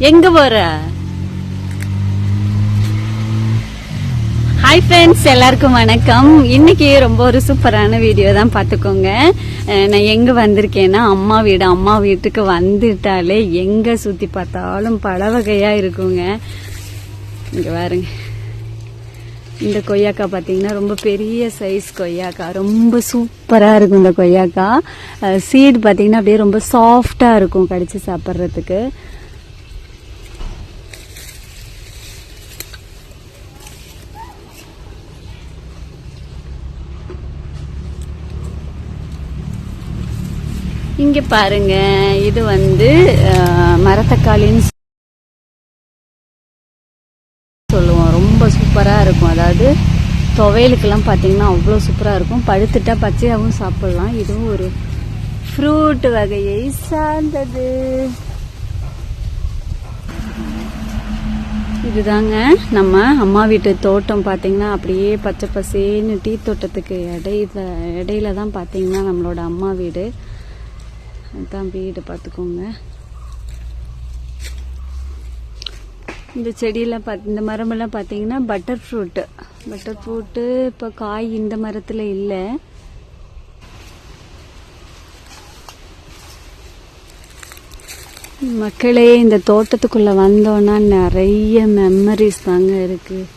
எங்க போற? Hi friends, எல்லாருக்கும் வணக்கம். இன்னைக்கு ரொம்ப ஒரு சூப்பரான வீடியோ தான் பார்த்துக்கோங்க. நான் எங்க வந்திருக்கேன்னா அம்மா வீட்டுக்கு வந்துட்டாலே எங்க சுத்தி பார்த்தாலும் பல வகையா இருக்குங்க. இங்க பாருங்க, இந்த கொய்யாக்கா பார்த்தீங்கன்னா ரொம்ப பெரிய சைஸ் கொய்யாக்கா, ரொம்ப சூப்பராக இருக்கும். இந்த கொய்யாக்கா சீடு பார்த்தீங்கன்னா அப்படியே ரொம்ப சாஃப்டாக இருக்கும் கடிச்சு சாப்பிட்றதுக்கு. இங்கே பாருங்க, இது வந்து மரத்தக்காளின்னு சொல்லுவோம். ரொம்ப சூப்பராக இருக்கும். அதாவது துவையலுக்கெல்லாம் பார்த்தீங்கன்னா அவ்வளோ சூப்பராக இருக்கும். பழுத்துட்டா பச்சையாகவும் சாப்பிடலாம். இதுவும் ஒரு ஃப்ரூட் வகையை சார்ந்தது. இதுதாங்க நம்ம அம்மா வீட்டு தோட்டம். பார்த்தீங்கன்னா அப்படியே பச்சை பசேன்னு டீ தோட்டத்துக்கு இடையில தான் பார்த்தீங்கன்னா நம்மளோட அம்மா வீடு. அதுதான் வீடு, பார்த்துக்கோங்க. இந்த செடியில் இந்த மரமெல்லாம் பார்த்தீங்கன்னா பட்டர் ஃப்ரூட்டு இப்போ காய் இந்த மரத்தில் இல்லை. மக்களே, இந்த தோட்டத்துக்குள்ளே வந்தோன்னா நிறைய மெமரிஸ் தாங்க இருக்குது.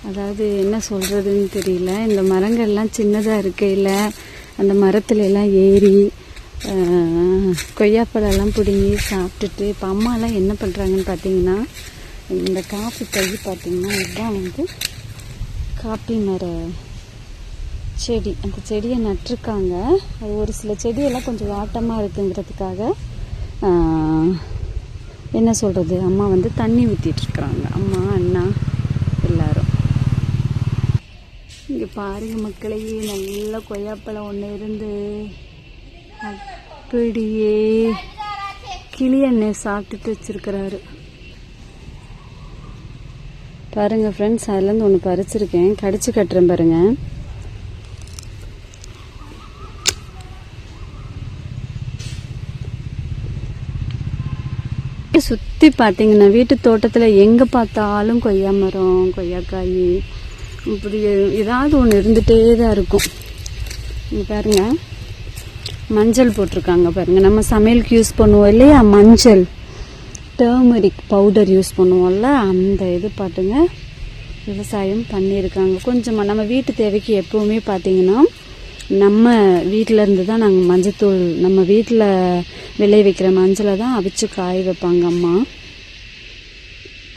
அதாவது என்ன சொல்கிறதுன்னு தெரியல. இந்த மரங்கள்லாம் சின்னதாக இருக்கையில் அந்த மரத்துல எல்லாம் ஏறி கொய்யாப்பழம்லாம் பிடுங்கி சாப்பிட்டுட்டு, இப்போ அம்மாலாம் என்ன பண்ணுறாங்கன்னு பார்த்தீங்கன்னா, இந்த காஃபி பை பார்த்தீங்கன்னா இதுதான் வந்து காப்பி மர செடி. அந்த செடியை நட்டிருக்காங்க. அது ஒரு சில செடியெல்லாம் கொஞ்சம் வாட்டமாக இருக்குங்கிறதுக்காக என்ன சொல்கிறது, அம்மா வந்து தண்ணி ஊற்றிட்டுருக்குறாங்க. அம்மா, அண்ணா எல்லாரும். இங்கே பாருங்க மக்களே, நல்ல கொய்யாப்பழம் ஒன்று இருந்து அப்படியே கிளி எண்ணெய் சாப்பிட்டுட்டு வச்சிருக்கிறாரு. பாருங்க ஃப்ரெண்ட்ஸ், அதுலேருந்து ஒன்று பறிச்சிருக்கேன், கடிச்சு கட்டுறேன் பாருங்க. சுற்றி பார்த்தீங்கன்னா வீட்டு தோட்டத்தில் எங்கே பார்த்தாலும் கொய்யா மரம், கொய்யாக்காய், இப்படி ஏதாவது ஒன்று இருந்துகிட்டே தான் இருக்கும். இங்கே பாருங்க, மஞ்சள் போட்டிருக்காங்க பாருங்க. நம்ம சமையலுக்கு யூஸ் பண்ணுவோம் இல்லையா, மஞ்சள், டர்மரிக் பவுடர் யூஸ் பண்ணுவோம்ல, அந்த இது பாட்டுங்க விவசாயம் பண்ணியிருக்காங்க. கொஞ்சமாக நம்ம வீட்டு தேவைக்கு எப்போவுமே பார்த்தீங்கன்னா நம்ம வீட்டில் இருந்து தான் நாங்கள் மஞ்சத்தூள், நம்ம வீட்டில் விளை வைக்கிற மஞ்சளை தான் அவிச்சு காய வைப்பாங்க அம்மா.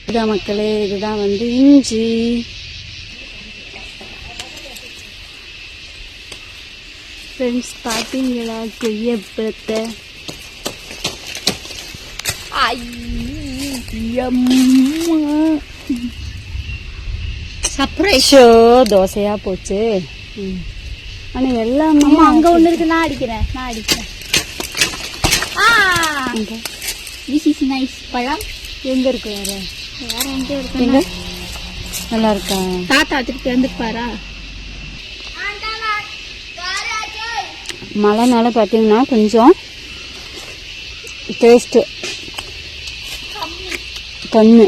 இதுதான் மக்களே, இதுதான் வந்து இஞ்சி. ஃப்ரெண்ட்ஸ் பார்த்தீங்களா கொய்யாப்பழத்தை? சப்ரைஷோ தோசையா போச்சு. ஆனா எல்லாமே அங்க ஒண்ணு இருக்கு. நான் அடிக்கிறேன். பழம் எங்க இருக்கு? வேற எங்க இருக்கு? எங்க நல்லா இருக்கா? தாத்தா திருப்பி வந்துருப்பாரா? மழைனால பார்த்தீங்கன்னா கொஞ்சம் டேஸ்ட்டு கம்மி.